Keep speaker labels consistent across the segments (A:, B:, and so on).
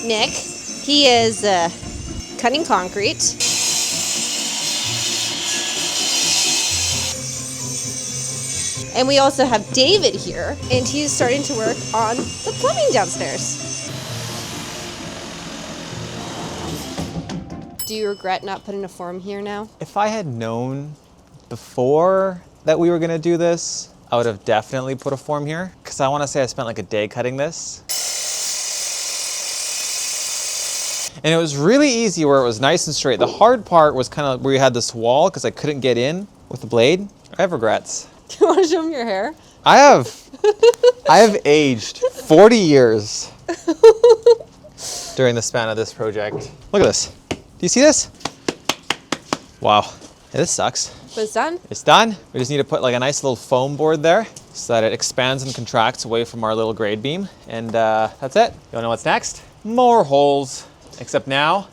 A: Nick. He is cutting concrete. And we also have David here, and he's starting to work on the plumbing downstairs. Do you regret not putting a form here now?
B: If I had known before that we were gonna do this, I would have definitely put a form here, because I want to say I spent like a day cutting this. And it was really easy where it was nice and straight. The hard part was kind of where you had this wall, because I couldn't get in with the blade. I have regrets.
A: Do you want to show him your hair?
B: I have aged 40 years during the span of this project. Look at this. Do you see this? Wow. Yeah, this sucks.
A: But it's done?
B: It's done. We just need to put like a nice little foam board there so that it expands and contracts away from our little grade beam. And that's it. You wanna know what's next? More holes, except now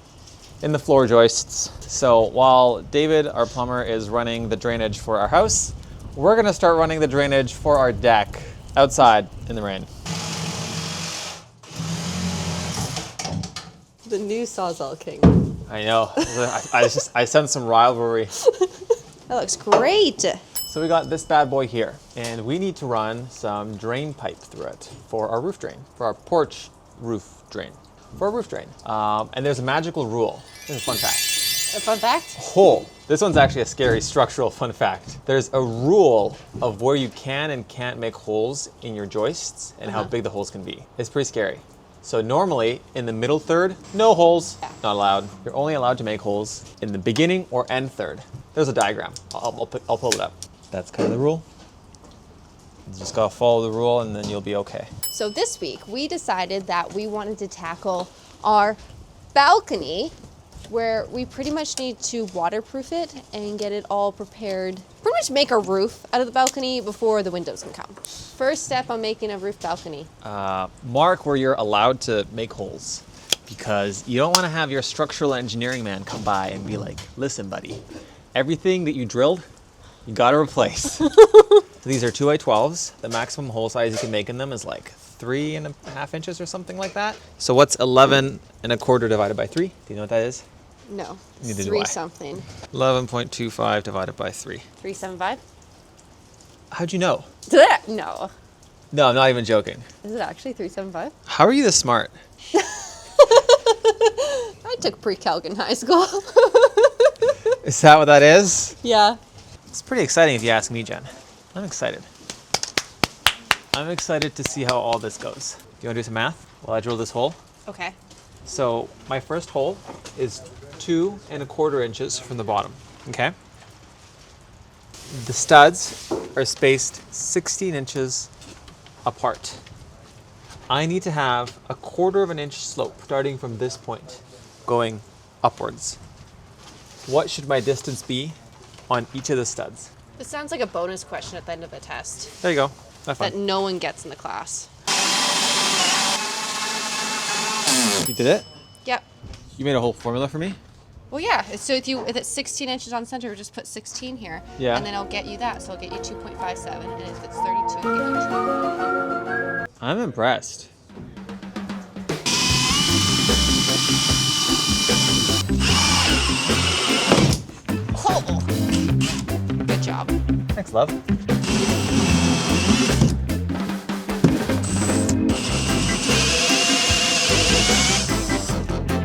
B: in the floor joists. So while David, our plumber, is running the drainage for our house, we're gonna start running the drainage for our deck outside in the rain.
A: The new Sawzall King.
B: I know. I sense some rivalry.
A: That looks great.
B: So we got this bad boy here, and we need to run some drain pipe through it for our roof drain, for our porch roof drain, for our roof drain. And there's a magical rule. This is a fun fact.
A: A fun fact?
B: Hole. This one's actually a scary structural fun fact. There's a rule of where you can and can't make holes in your joists and how big the holes can be. It's pretty scary. So normally in the middle third, no holes, not allowed. You're only allowed to make holes in the beginning or end third. There's a diagram. I'll pull it up. That's kind of the rule. You just gotta follow the rule and then you'll be okay.
A: So this week we decided that we wanted to tackle our balcony, where we pretty much need to waterproof it and get it all prepared. Pretty much make a roof out of the balcony before the windows can come. First step on making a roof balcony.
B: Mark where you're allowed to make holes, because you don't want to have your structural engineering man come by and be like, listen buddy, everything that you drilled, you gotta replace. So these are 2x12s. The maximum hole size you can make in them is like 3.5 inches or something like that. So what's 11.25 divided by 3? Do you know what that is?
A: No,
B: Neither do
A: 3
B: I.
A: something.
B: 11.25 divided by 3.
A: 375?
B: How'd you know?
A: No.
B: No, I'm not even joking.
A: Is it actually 375?
B: How are you this smart?
A: I took pre-calc in high school.
B: Is that what that is?
A: Yeah.
B: It's pretty exciting if you ask me, Jen. I'm excited. I'm excited to see how all this goes. Do you want to do some math while I drill this hole?
A: Okay.
B: So my first hole is 2.25 inches from the bottom, okay? The studs are spaced 16 inches apart. I need to have 1/4 inch slope starting from this point going upwards. What should my distance be on each of the studs?
A: This sounds like a bonus question at the end of the test
B: There you go. Have
A: that
B: fun.
A: no one gets in the class.
B: You did it?
A: Yep.
B: You made a whole formula for me?
A: Well, yeah. So if it's 16 inches on center, just put 16 here.
B: Yeah.
A: And then it'll get you that. So it'll get you 2.57. And if it's 32, it'll get you 2.
B: I'm impressed.
A: Oh! Good job.
B: Thanks, love.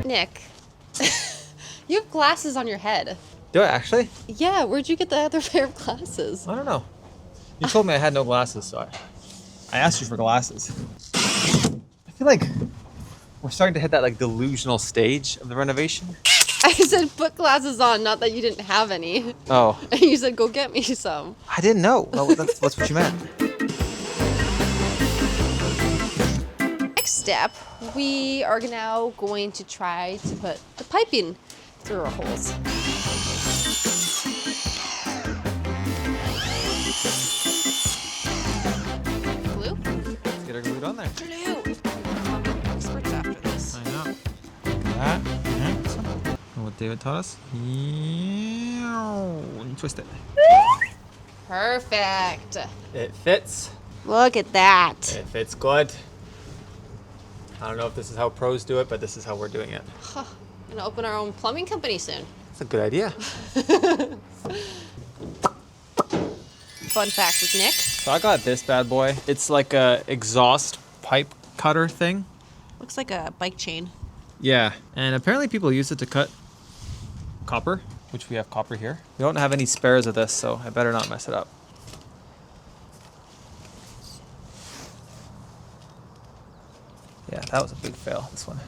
A: Nick, you have glasses on your head.
B: Do I actually?
A: Yeah, where'd you get the other pair of glasses?
B: I don't know. You told me I had no glasses, so I asked you for glasses. I feel like we're starting to hit that like delusional stage of the renovation.
A: I said put glasses on, not that you didn't have any.
B: Oh.
A: And you said go get me some.
B: I didn't know. Well, that's what you meant.
A: Next step, we are now going to try to put the piping through our holes. Glue?
B: Let's get our glued on there.
A: Glue! Experts after this.
B: I know. That. And what David taught us. And twist it.
A: Perfect.
B: It fits.
A: Look at that.
B: It fits good. I don't know if this is how pros do it, but this is how we're doing it.
A: Huh. I'm gonna open our own plumbing company soon.
B: That's a good idea.
A: Fun fact with Nick.
B: So I got this bad boy. It's like a exhaust pipe cutter thing.
A: Looks like a bike chain.
B: Yeah, and apparently people use it to cut copper, which we have copper here. We don't have any spares of this, so I better not mess it up. Yeah, that was a big fail, this one.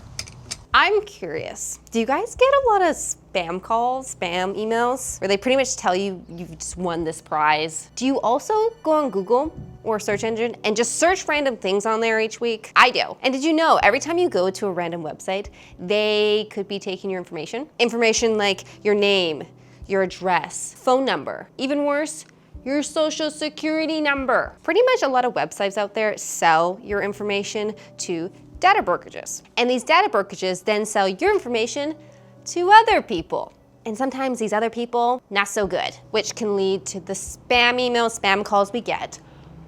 A: I'm curious, do you guys get a lot of spam calls, spam emails, where they pretty much tell you you've just won this prize? Do you also go on Google or search engine and just search random things on there each week? I do. And did you know every time you go to a random website, they could be taking your information? Information like your name, your address, phone number, even worse, your social security number. Pretty much a lot of websites out there sell your information to data brokerages. And these data brokerages then sell your information to other people. And sometimes these other people, not so good, which can lead to the spam emails, spam calls we get,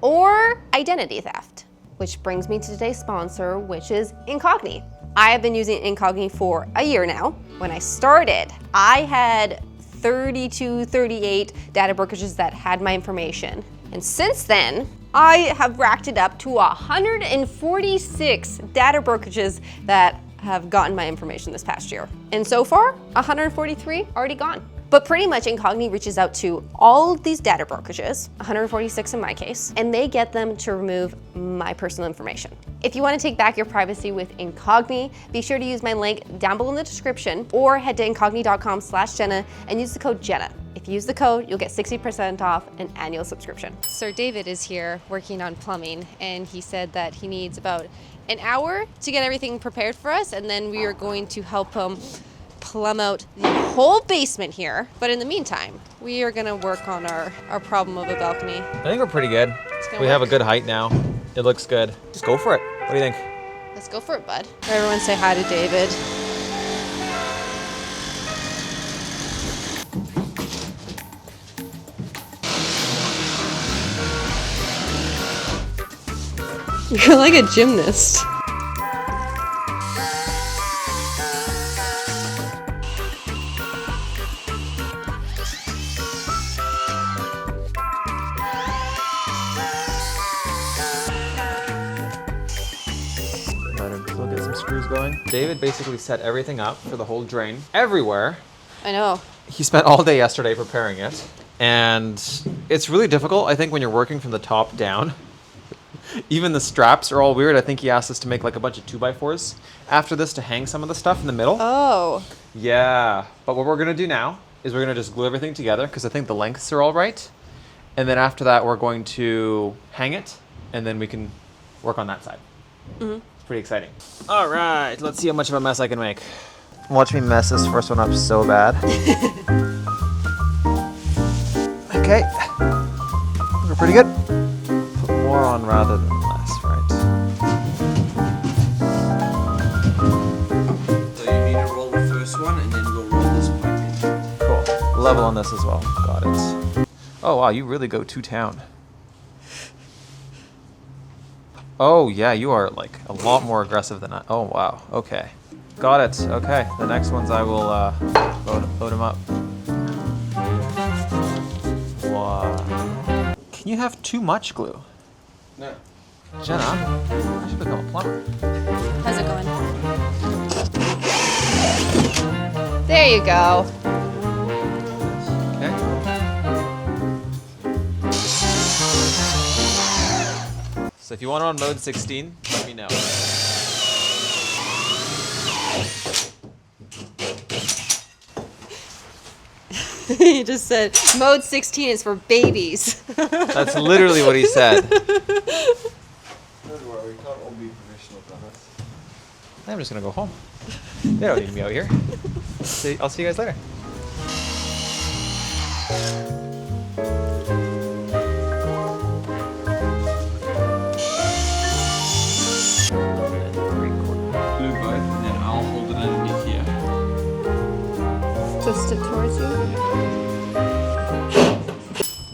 A: or identity theft. Which brings me to today's sponsor, which is Incogni. I have been using Incogni for a year now. When I started, I had 32, 38 data brokerages that had my information. And since then, I have racked it up to 146 data brokerages that have gotten my information this past year. And so far, 143 already gone. But pretty much Incogni reaches out to all of these data brokerages, 146 in my case, and they get them to remove my personal information. If you want to take back your privacy with Incogni, be sure to use my link down below in the description or head to incogni.com/Jenna and use the code Jenna. If you use the code, you'll get 60% off an annual subscription. Sir David is here working on plumbing, and he said that he needs about an hour to get everything prepared for us, and then we are going to help him plumb out the whole basement here. But in the meantime, we are gonna work on our problem of a balcony.
B: I think we're pretty good. We have a good height now. It looks good. Just go for it. What do you think?
A: Let's go for it, bud. Everyone say hi to David. You're like a gymnast.
B: Still get some screws going. David basically set everything up for the whole drain everywhere.
A: I know.
B: He spent all day yesterday preparing it, and it's really difficult, I think, when you're working from the top down. Even the straps are all weird. I think he asked us to make like a bunch of 2x4s after this to hang some of the stuff in the middle.
A: Oh.
B: Yeah, but what we're gonna do now is we're gonna just glue everything together because I think the lengths are all right. And then after that, we're going to hang it, and then we can work on that side.
A: Mm-hmm.
B: It's pretty exciting. All right, let's see how much of a mess I can make. Watch me mess this first one up so bad. Okay, we're pretty good. Put more on rather than less, right?
C: So you need to roll the first one and then we'll roll this pipe in.
B: Cool. Level on this as well. Got it. Oh wow, you really go to town. Oh yeah, you are like a lot more aggressive than I. Oh wow. Okay. Got it. Okay. The next ones I will load them up. Wow. Can you have too much glue?
C: No.
B: Jenna, I should become a plumber.
A: How's it going? There you go.
B: Okay. So if you want it on mode 16, let me know.
A: He just said, mode 16 is for babies.
B: That's literally what he said.
C: Don't worry, we can't all be professional plumbers.
B: I'm just gonna go home. They don't need me out here. I'll see you guys later.
C: Glue both and then I'll hold it underneath here.
A: Twist it towards you.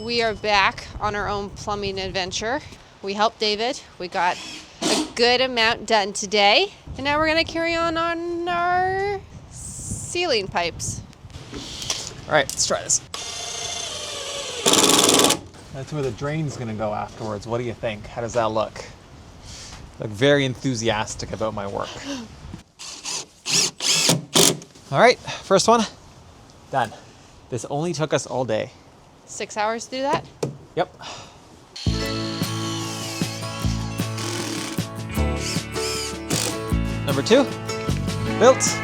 A: We are back on our own plumbing adventure. We helped David. We got a good amount done today. And now we're gonna carry on our ceiling pipes.
B: All right, let's try this. That's where the drain's gonna go afterwards. What do you think? How does that look? Look very enthusiastic about my work. All right, first one, done. This only took us all day.
A: 6 hours to do that?
B: Yep. Number 2, built.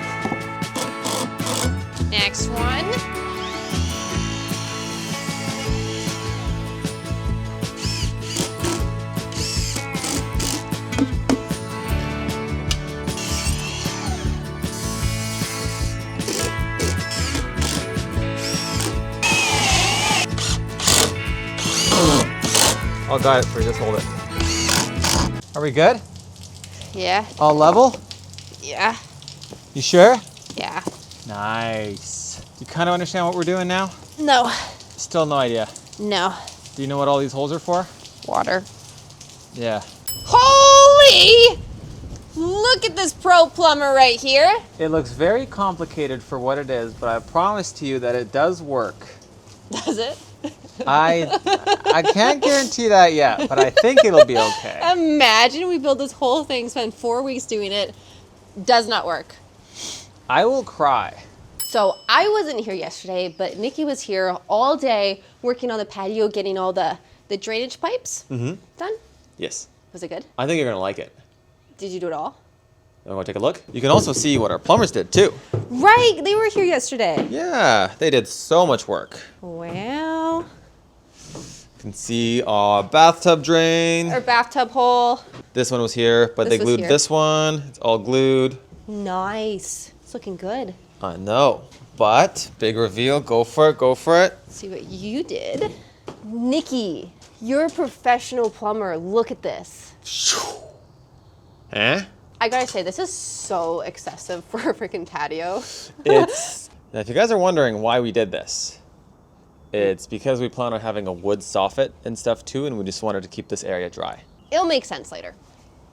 A: Next one.
B: I'll guide it for you, just hold it. Are we good?
A: Yeah,
B: All level?
A: yeah,
B: You sure?
A: yeah.
B: Nice. You kind of understand what we're doing now?
A: No,
B: Still no idea.
A: no.
B: Do you know what all these holes are for?
A: Water.
B: Yeah.
A: Holy! Look at this pro plumber right here.
B: It looks very complicated for what it is, but I promise to you that it does work.
A: Does it?
B: I can't guarantee that yet, but I think it'll be okay.
A: Imagine we build this whole thing, spend 4 weeks doing it, does not work.
B: I will cry.
A: So I wasn't here yesterday, but Nikki was here all day working on the patio, getting all the drainage pipes done.
B: Yes.
A: Was it good?
B: I think you're gonna like it.
A: Did you do it all?
B: You wanna take a look? You can also see what our plumbers did too.
A: Right, they were here yesterday.
B: Yeah, they did so much work.
A: Wow.
B: You can see our bathtub drain.
A: Our bathtub hole.
B: This one was here, but
A: This
B: they
A: was
B: glued
A: here.
B: this one. It's all glued.
A: Nice. It's looking good.
B: I know, but big reveal. Go for it. Go for it.
A: Let's see what you did. Nikki, you're a professional plumber. Look at this.
B: Eh?
A: I gotta say, this is so excessive for a freaking patio.
B: It's now, if you guys are wondering why we did this, it's because we plan on having a wood soffit and stuff too, and we just wanted to keep this area dry.
A: It'll make sense later.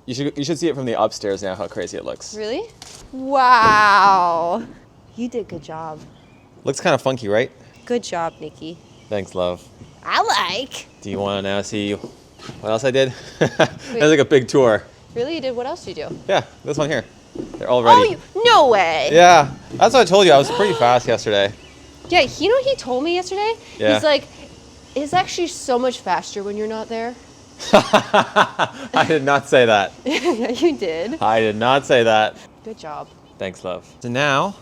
B: You should see it from the upstairs now. How crazy it looks.
A: Really? Wow. You did a good job.
B: Looks kind of funky, right?
A: Good job, Nikki.
B: Thanks, love.
A: I like.
B: Do you want to now see what else I did? That was like a big tour.
A: Really? You did? What else did you do?
B: Yeah, this one here. They're all ready.
A: No way.
B: Yeah, that's what I told you. I was pretty fast yesterday.
A: Yeah, you know what he told me yesterday?
B: Yeah.
A: He's like, it's actually so much faster when you're not there.
B: I did not say that.
A: Yeah, you did.
B: I did not say that.
A: Good job.
B: Thanks, love. So now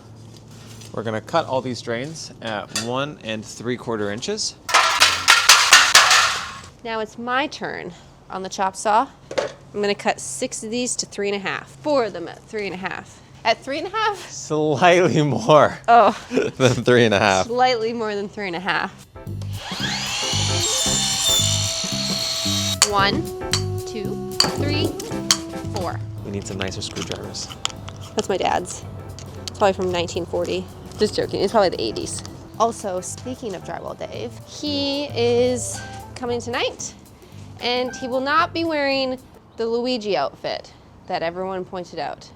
B: we're gonna cut all these drains at 1 3/4 inches.
A: Now it's my turn on the chop saw. I'm gonna cut 6 of these to 3.5. 4 of them at 3.5. At 3.5?
B: Slightly more
A: Oh,
B: than 3.5.
A: slightly more than 3.5. 1, 2, 3, 4.
B: We need some nicer screwdrivers.
A: That's my dad's. It's probably from 1940. Just joking, it's probably the 80s. Also, speaking of Drywall Dave, he is coming tonight, and he will not be wearing the Luigi outfit that everyone pointed out.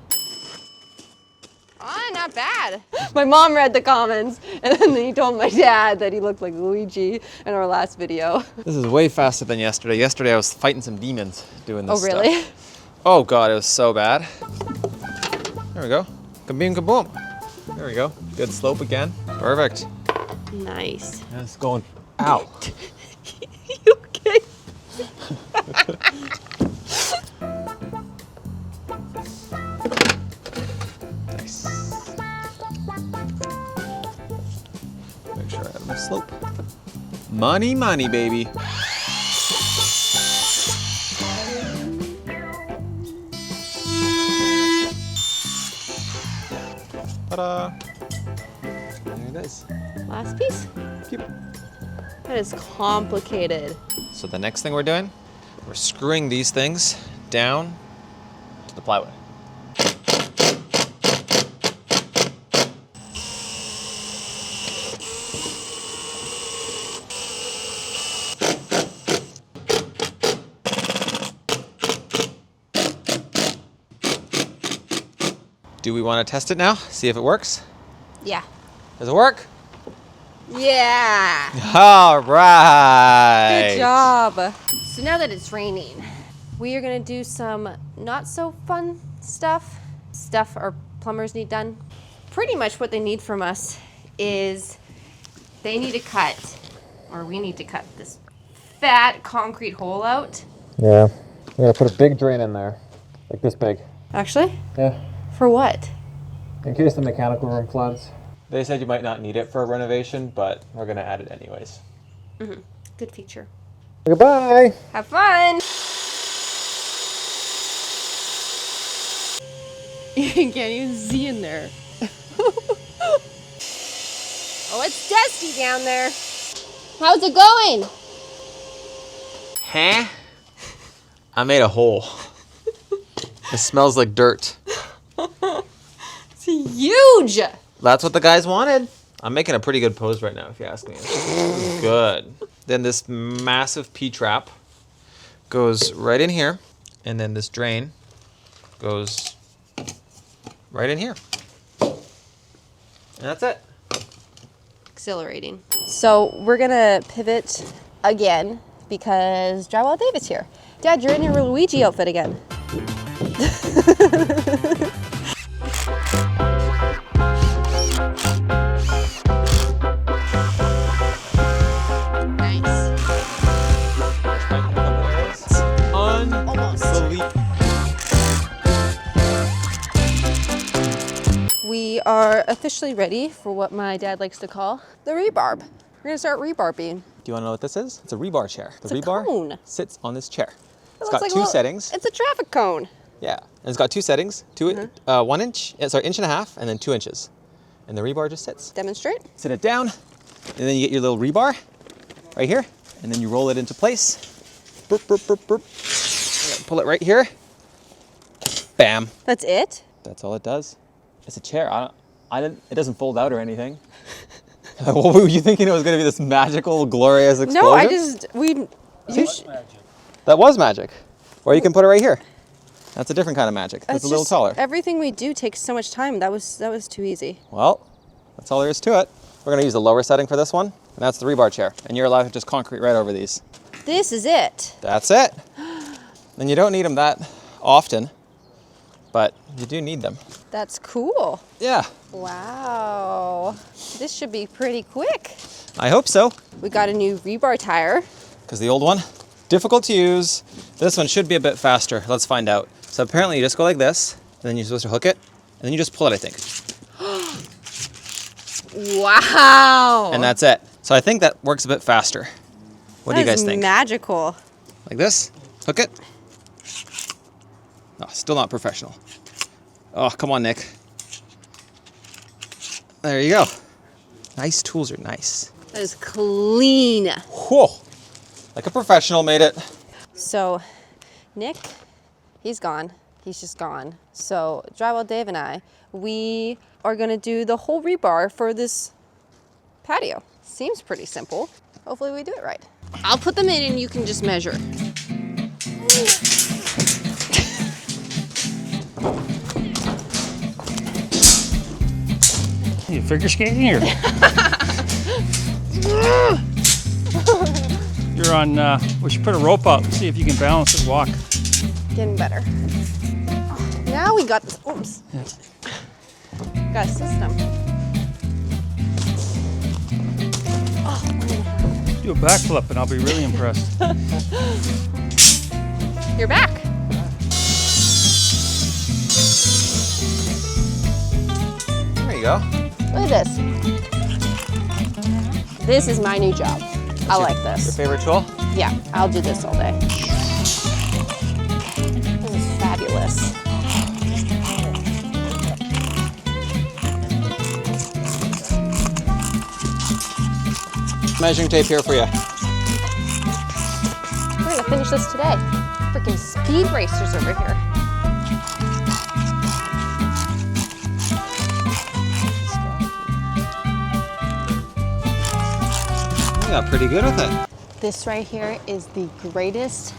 A: Oh, not bad. My mom read the comments, and then he told my dad that he looked like Luigi in our last video.
B: This is way faster than yesterday. Yesterday I was fighting some demons doing this
A: Oh, really?
B: stuff. Oh God, it was so bad. There we go. Kaboom, kaboom. There we go. Good slope again. Perfect.
A: Nice.
B: And it's going out.
A: You okay?
B: Nice. Make sure I have enough slope. Money, money, baby. Ta-da! There it is.
A: Last piece?
B: Yep.
A: That is complicated.
B: So the next thing we're doing, we're screwing these things down to the plywood. Do we want to test it now? See if it works?
A: Yeah.
B: Does it work?
A: Yeah.
B: All right.
A: Good job. So now that it's raining, we are gonna do some not so fun stuff our plumbers need done. Pretty much what they need from us is they need to cut, or we need to cut this fat concrete hole out.
B: Yeah. We gotta put a big drain in there, like this big.
A: Actually?
B: Yeah.
A: For what?
B: In case the mechanical room floods. They said you might not need it for a renovation, but we're gonna add it anyways.
A: Mm-hmm. Good feature.
B: Goodbye.
A: Have fun. You can't even see in there. Oh, it's dusty down there. How's it going?
B: Huh? I made a hole. It smells like dirt.
A: It's huge.
B: That's what the guys wanted. I'm making a pretty good pose right now, if you ask me. Good. Then this massive P-trap goes right in here, and then this drain goes right in here. And that's it.
A: Exhilarating. So we're gonna pivot again because Drywall David's here. Dad, you're in your Luigi outfit again. We are officially ready for what my dad likes to call the rebarb. We're gonna start rebarbing.
B: Do you want to know what this is? It's a rebar chair. The
A: It's a
B: rebar
A: cone.
B: sits on this chair. It's
A: looks
B: got
A: like a
B: two
A: little-
B: settings.
A: It's a traffic cone.
B: Yeah, and it's got two settings, 1 inch, inch and a half, and then 2 inches. And the rebar just sits.
A: Demonstrate.
B: Sit it down, and then you get your little rebar right here, and then you roll it into place. Burp, burp, burp, burp. Pull it right here. Bam.
A: That's it?
B: That's all it does. It's a chair. It doesn't fold out or anything. What were you thinking it was going to be this magical, glorious explosion? That was magic. Or you can put it right here. That's a different kind of magic. That's a little taller.
A: Everything we do takes so much time. That was too easy.
B: Well, that's all there is to it. We're going to use the lower setting for this one, and that's the rebar chair. And you're allowed to just concrete right over these.
A: This is it.
B: That's it. And you don't need them that often, but you do need them.
A: That's cool.
B: Yeah.
A: Wow. This should be pretty quick.
B: I hope so.
A: We got a new rebar tire.
B: Because the old one, difficult to use. This one should be a bit faster. Let's find out. So apparently you just go like this, and then you're supposed to hook it, and then you just pull it, I think.
A: Wow.
B: And that's it. So I think that works a bit faster. What do you guys think?
A: Magical.
B: Like this? Hook it? Oh, still not professional. Oh, come on, Nick. There you go. Nice tools are nice.
A: That is clean.
B: Whoa. Like a professional made it.
A: So, Nick, he's gone. He's just gone. So, Drywall Dave and I, we are gonna do the whole rebar for this patio. Seems pretty simple. Hopefully we do it right. I'll put them in and you can just measure.
D: You figure skating or? You're on, we should put a rope out and see if you can balance it, walk.
A: Getting better. Now we got this, oops. Got a system.
D: Do a backflip and I'll be really impressed.
A: You're back.
B: There you go.
A: Look at this. This is my new job. I like
B: Your
A: this.
B: favorite tool?
A: Yeah, I'll do this all day. This is fabulous.
B: Measuring tape here for you.
A: We're gonna finish this today. Freaking speed racers over here.
B: You got pretty good with it.
A: This right here is the greatest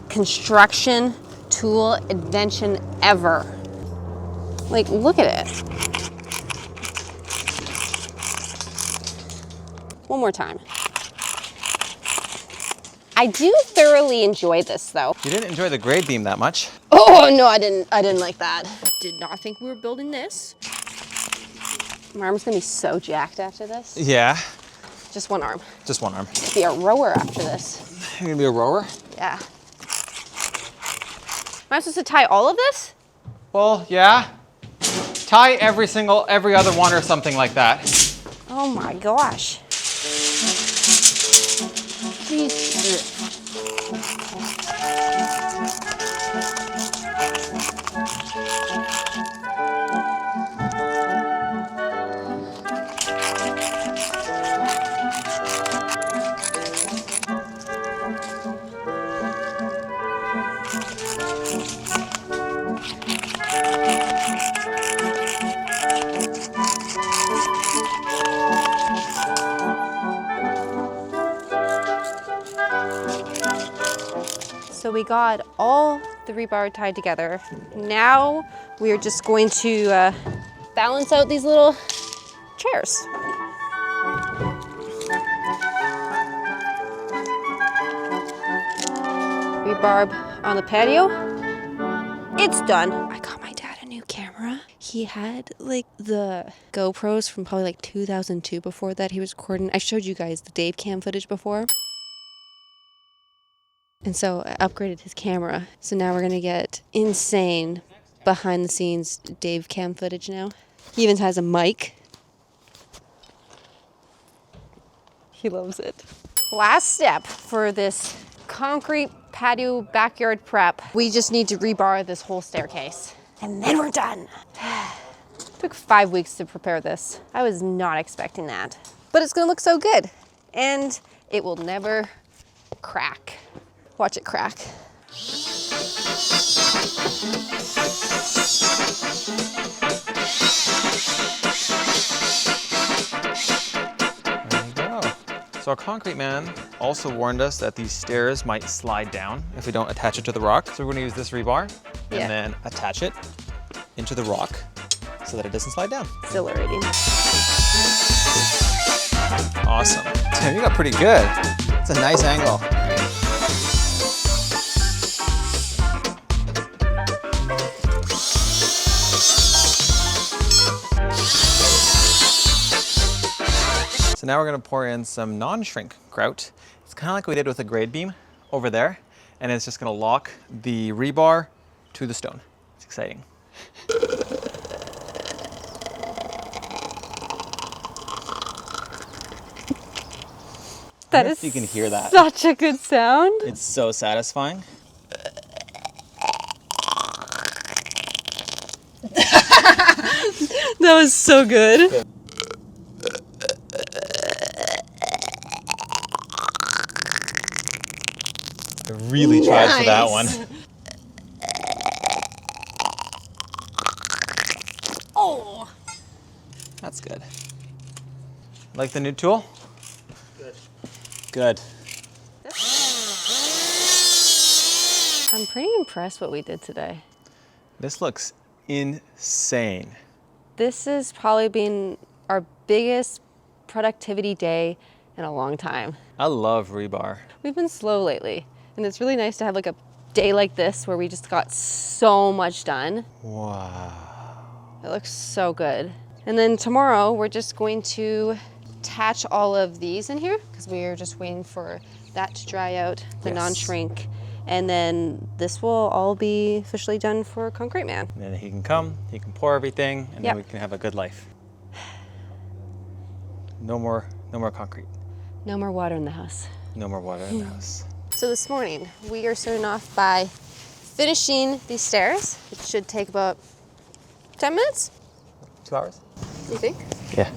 A: construction tool invention ever. Like, look at it. One more time. I do thoroughly enjoy this though.
B: You didn't enjoy the grade beam that much.
A: Oh no, I didn't like that. Did not think we were building this. My arm's gonna be so jacked after this.
B: Yeah.
A: Just one arm.
B: Just one arm.
A: Be a rower after this.
B: You're gonna be a rower?
A: Yeah. Am I supposed to tie all of this?
B: Well, yeah. Tie every other one or something like that.
A: Oh my gosh. Please. So we got all the rebar tied together. Now we are just going to balance out these little chairs. Rebar on the patio. It's done. I got my dad a new camera. He had like the GoPros from probably like 2002 before that he was recording. I showed you guys the Dave cam footage before. And so I upgraded his camera. So now we're gonna get insane behind the scenes Dave cam footage now. He even has a mic. He loves it. Last step for this concrete patio backyard prep. We just need to rebar this whole staircase. And then we're done. Took 5 weeks to prepare this. I was not expecting that. But it's gonna look so good. And it will never crack. Watch it crack.
B: There you go. So our concrete man also warned us that these stairs might slide down if we don't attach it to the rock. So we're gonna use this rebar and then attach it into the rock so that it doesn't slide down.
A: Exhilarating.
B: Awesome. Damn, you got pretty good. It's a nice angle. So now we're gonna pour in some non-shrink grout. It's kind of like we did with the grade beam over there, and it's just gonna lock the rebar to the stone. It's exciting.
A: That is
B: you can hear that.
A: Such a good sound.
B: It's so satisfying.
A: That was so good.
B: I really tried for that one.
A: Oh.
B: That's good. Like the new tool? Good.
A: I'm pretty impressed what we did today.
B: This looks insane.
A: This has probably been our biggest productivity day in a long time.
B: I love rebar.
A: We've been slow lately, and it's really nice to have like a day like this where we just got so much done.
B: Wow.
A: It looks so good. And then tomorrow we're just going to attach all of these in here because we are just waiting for that to dry out, the non-shrink. And then this will all be officially done for Concrete Man.
B: And then he can come, he can pour everything, and then we can have a good life. No more concrete.
A: No more water in the house.
B: No more water in the house.
A: So this morning, we are starting off by finishing these stairs. It should take about 10 minutes.
B: 2 hours?
A: You think?
B: Yeah.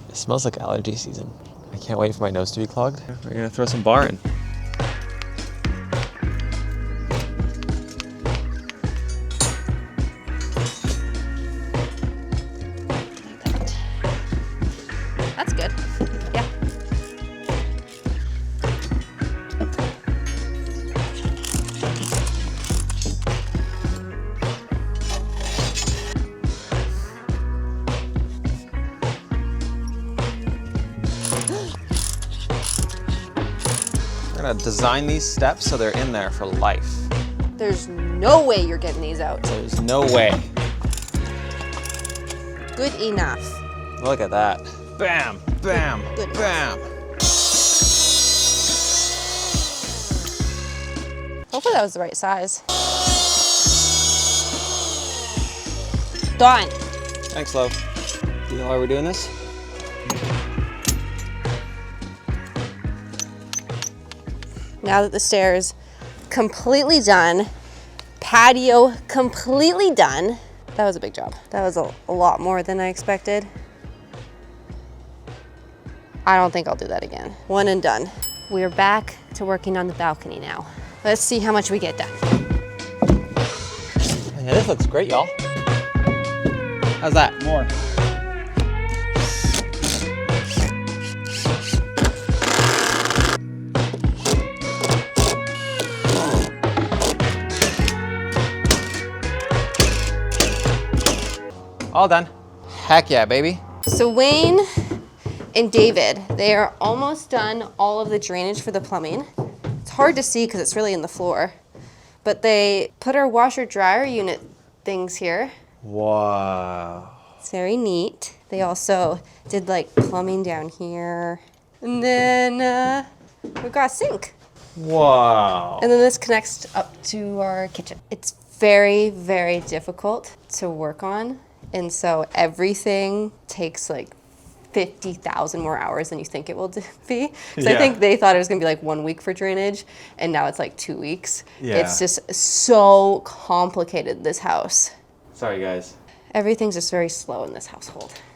B: It smells like allergy season. I can't wait for my nose to be clogged. We're gonna throw some bar in.
A: That's good. Yeah.
B: gonna design these steps so they're in there for life.
A: There's no way you're getting these out.
B: There's no way.
A: Good enough.
B: Look at that. Bam, bam,
A: Good.
B: bam.
A: Hopefully that was the right size. Done.
B: Thanks, love. Do you know why we're doing this?
A: Now that the stairs completely done, patio completely done. That was a big job. That was a lot more than I expected. I don't think I'll do that again. One and done. We're back to working on the balcony now. Let's see how much we get done.
B: Yeah, this looks great, y'all. How's that?
D: More.
B: All done. Heck yeah, baby.
A: So Wayne and David, they are almost done all of the drainage for the plumbing. It's hard to see because it's really in the floor, but they put our washer dryer unit things here.
B: Wow.
A: It's very neat. They also did like plumbing down here. And then we've got a sink.
B: Wow.
A: And then this connects up to our kitchen. It's very, very difficult to work on. And so everything takes like 50,000 more hours than you think it will be. Because I
B: Yeah.
A: think they thought it was gonna be like 1 week for drainage, and now it's like 2 weeks.
B: Yeah.
A: It's just so complicated, this house.
B: Sorry, guys.
A: Everything's just very slow in this household.